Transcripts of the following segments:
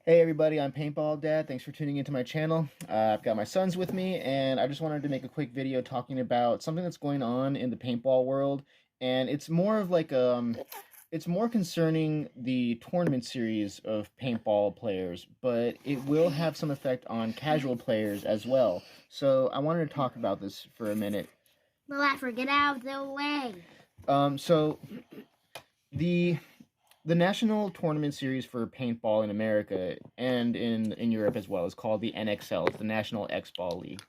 Hey everybody, I'm Paintball Dad. Thanks for tuning into my channel. I've got my sons with me, and I just wanted to make a quick video talking about something that's going on in the paintball world, and it's more of like it's more concerning the tournament series of paintball players, but it will have some effect on casual players as well. So I wanted to talk about this for a minute. Malafra, get out of the way. So the national tournament series for paintball in America and in Europe as well is called the NXL. It's the National Xball League.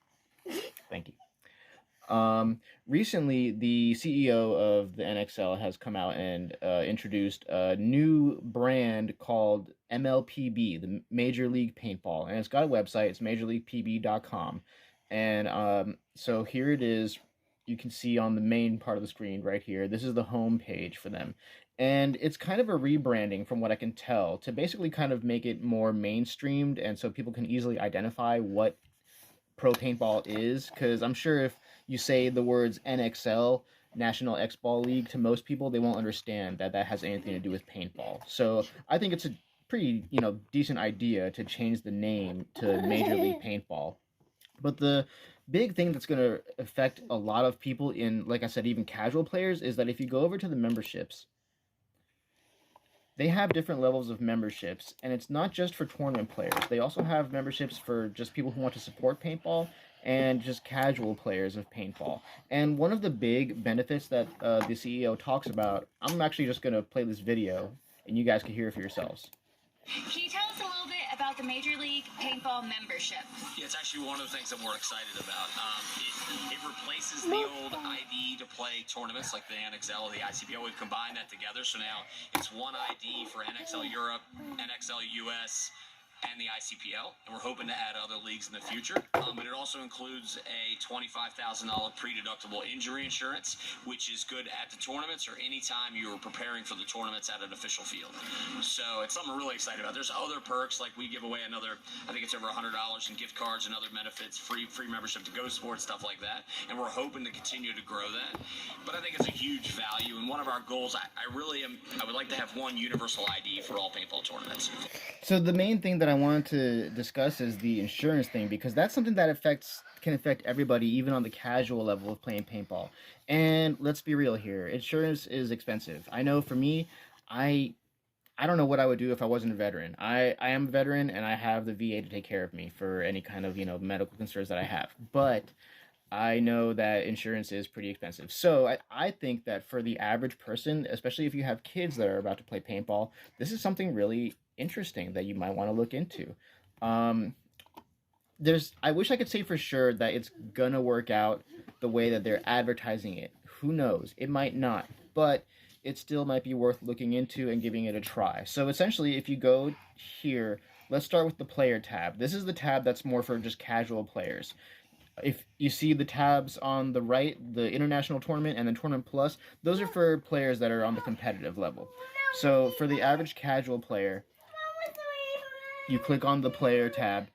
Thank you. Recently, the CEO of the NXL has come out and introduced a new brand called MLPB, the Major League Paintball, and it's got a website. It's majorleaguepb.com, and so here it is. You can see on the main part of the screen right here. This is the home page for them, and it's kind of a rebranding from what I can tell to basically kind of make it more mainstreamed, and so people can easily identify what pro paintball is, because I'm sure if you say the words NXL, National X-Ball League, to most people, they won't understand that that has anything to do with paintball. So I think it's a pretty, decent idea to change the name to Major League Paintball. But the big thing that's going to affect a lot of people in, like I said, even casual players, is that if you go over to the memberships, they have different levels of memberships, and it's not just for tournament players. They also have memberships for just people who want to support paintball and just casual players of paintball. And one of the big benefits that the CEO talks about, I'm actually just going to play this video, and you guys can hear it for yourselves. Can you tell us a little bit about the Major League Paintball membership? Yeah, it's actually one of the things that we're excited about. It replaces the old ID to play tournaments like the NXL or the ICPO. We've combined that together, so now it's one ID for NXL Europe, NXL US, and the ICPL, and we're hoping to add other leagues in the future. But it also includes a $25,000 pre-deductible injury insurance, which is good at the tournaments or anytime you're preparing for the tournaments at an official field. So it's something we're really excited about. There's other perks, like we give away another, I think it's over $100 in gift cards and other benefits, free membership to Go Sports, stuff like that. And we're hoping to continue to grow that. But I think it's a huge value, and one of our goals, I would like to have one universal ID for all paintball tournaments. So the main thing that I wanted to discuss is the insurance thing, because that's something that can affect everybody, even on the casual level of playing paintball. And let's be real here, insurance is expensive. I know for me, I don't know what I would do if I wasn't a veteran. I am a veteran, and I have the VA to take care of me for any kind of medical concerns that I have. But I know that insurance is pretty expensive. So I think that for the average person, especially if you have kids that are about to play paintball, this is something really interesting that you might want to look into. Um, I wish I could say for sure that it's gonna work out the way that they're advertising it. Who knows? It might not, but it still might be worth looking into and giving it a try. So essentially, if you go here, let's start with the player tab. This is the tab that's more for just casual players. If you see the tabs on the right, the international tournament and the tournament plus, those are for players that are on the competitive level. So for the average casual player, you click on the player tab,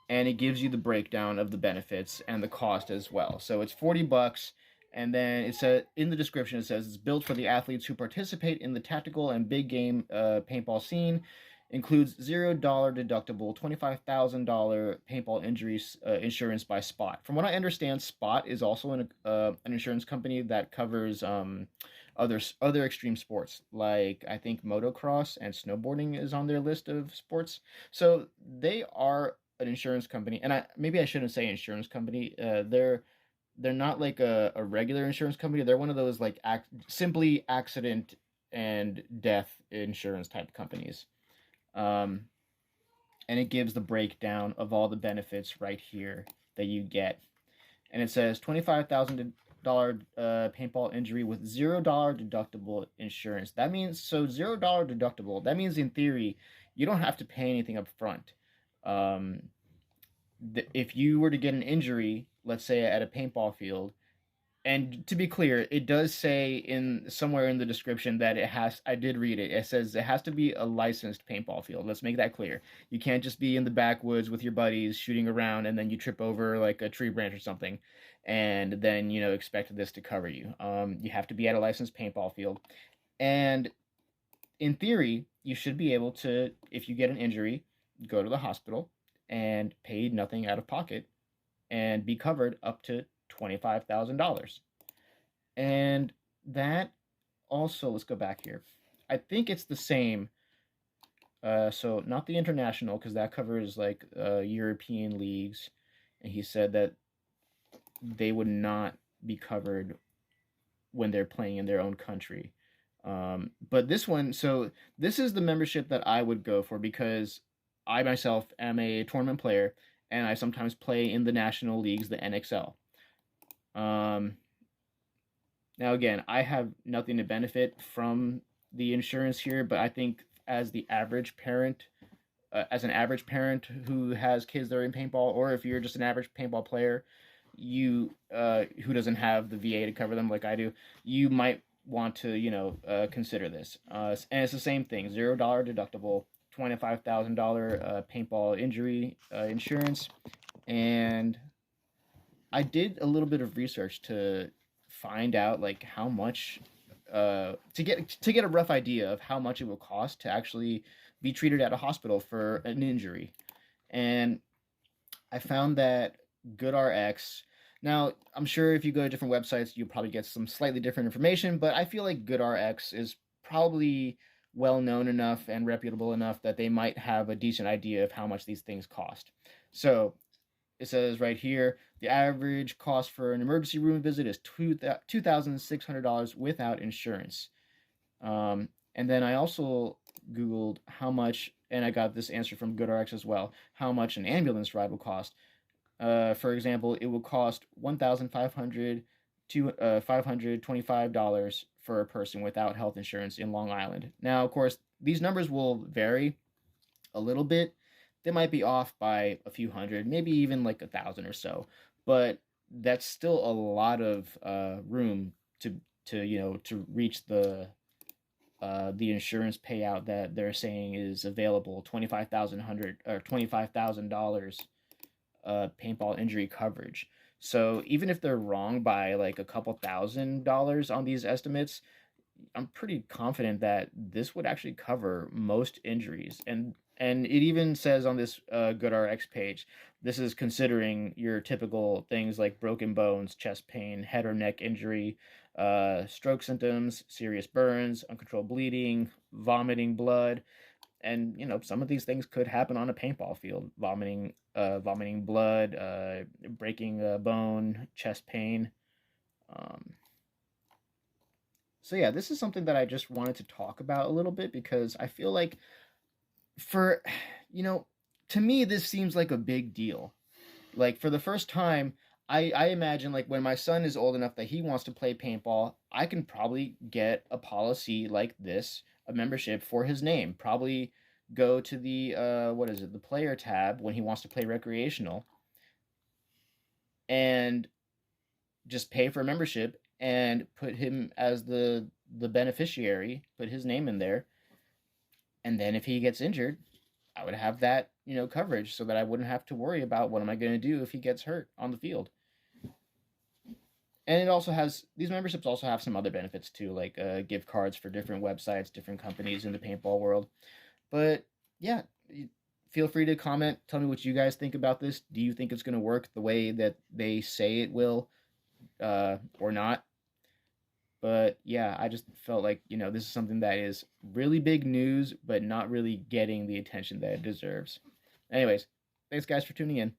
and it gives you the breakdown of the benefits and the cost as well. So it's $40, and then it says in the description, it says it's built for the athletes who participate in the tactical and big game paintball scene. Includes $0 deductible, $25,000 paintball injuries insurance by Spot. From what I understand, Spot is also an insurance company that covers other extreme sports, like I think motocross and snowboarding is on their list of sports. So they are an insurance company, and maybe I shouldn't say insurance company. They're not like a regular insurance company. They're one of those like simply accident and death insurance type companies. Um, and it gives the breakdown of all the benefits right here that you get. And it says $25,000 paintball injury with $0 deductible insurance. That means, so $0 deductible, that means in theory, you don't have to pay anything up front. If you were to get an injury, let's say at a paintball field, and to be clear, it does say in somewhere in the description that I did read it. It says it has to be a licensed paintball field. Let's make that clear. You can't just be in the backwoods with your buddies shooting around and then you trip over like a tree branch or something and then, expect this to cover you. You have to be at a licensed paintball field. And in theory, you should be able to, if you get an injury, go to the hospital and pay nothing out of pocket and be covered up to $25,000. And that also, let's go back here. I think it's the same. So not the international, because that covers like European leagues, and he said that they would not be covered when they're playing in their own country. But this one, so this is the membership that I would go for because I myself am a tournament player and I sometimes play in the national leagues, the NXL. Now, again, I have nothing to benefit from the insurance here, but I think as the average parent, as an average parent who has kids that are in paintball, or if you're just an average paintball player, you who doesn't have the VA to cover them like I do, you might want to consider this. And it's the same thing: $0 deductible, $25,000 paintball injury insurance, and I did a little bit of research to find out like how much to get a rough idea of how much it will cost to actually be treated at a hospital for an injury. And I found that GoodRx. Now, I'm sure if you go to different websites, you'll probably get some slightly different information, but I feel like GoodRx is probably well known enough and reputable enough that they might have a decent idea of how much these things cost. So it says right here the average cost for an emergency room visit is $2,600 without insurance. And then I also Googled how much, and I got this answer from GoodRx as well, how much an ambulance ride will cost. For example, it will cost $1,500 to $525 for a person without health insurance in Long Island. Now, of course, these numbers will vary a little bit. They might be off by a few hundred, maybe even like 1,000 or so, but that's still a lot of room to reach the insurance payout that they're saying is available, $25,000 paintball injury coverage. So even if they're wrong by like a couple $1,000s on these estimates, I'm pretty confident that this would actually cover most injuries. And it even says on this GoodRx page, this is considering your typical things like broken bones, chest pain, head or neck injury, stroke symptoms, serious burns, uncontrolled bleeding, vomiting blood. And some of these things could happen on a paintball field: vomiting blood, breaking a bone, chest pain. So yeah, this is something that I just wanted to talk about a little bit because I feel like for to me this seems like a big deal. Like for the first time, I imagine like when my son is old enough that he wants to play paintball, I can probably get a policy like this, a membership for his name. Probably go to the the player tab when he wants to play recreational and just pay for a membership and put him as the beneficiary, put his name in there. And then if he gets injured, I would have that, coverage so that I wouldn't have to worry about what am I going to do if he gets hurt on the field. And it also has, these memberships also have some other benefits too, like gift cards for different websites, different companies in the paintball world. But yeah, feel free to comment. Tell me what you guys think about this. Do you think it's going to work the way that they say it will or not? But yeah, I just felt like, this is something that is really big news, but not really getting the attention that it deserves. Anyways, thanks guys for tuning in.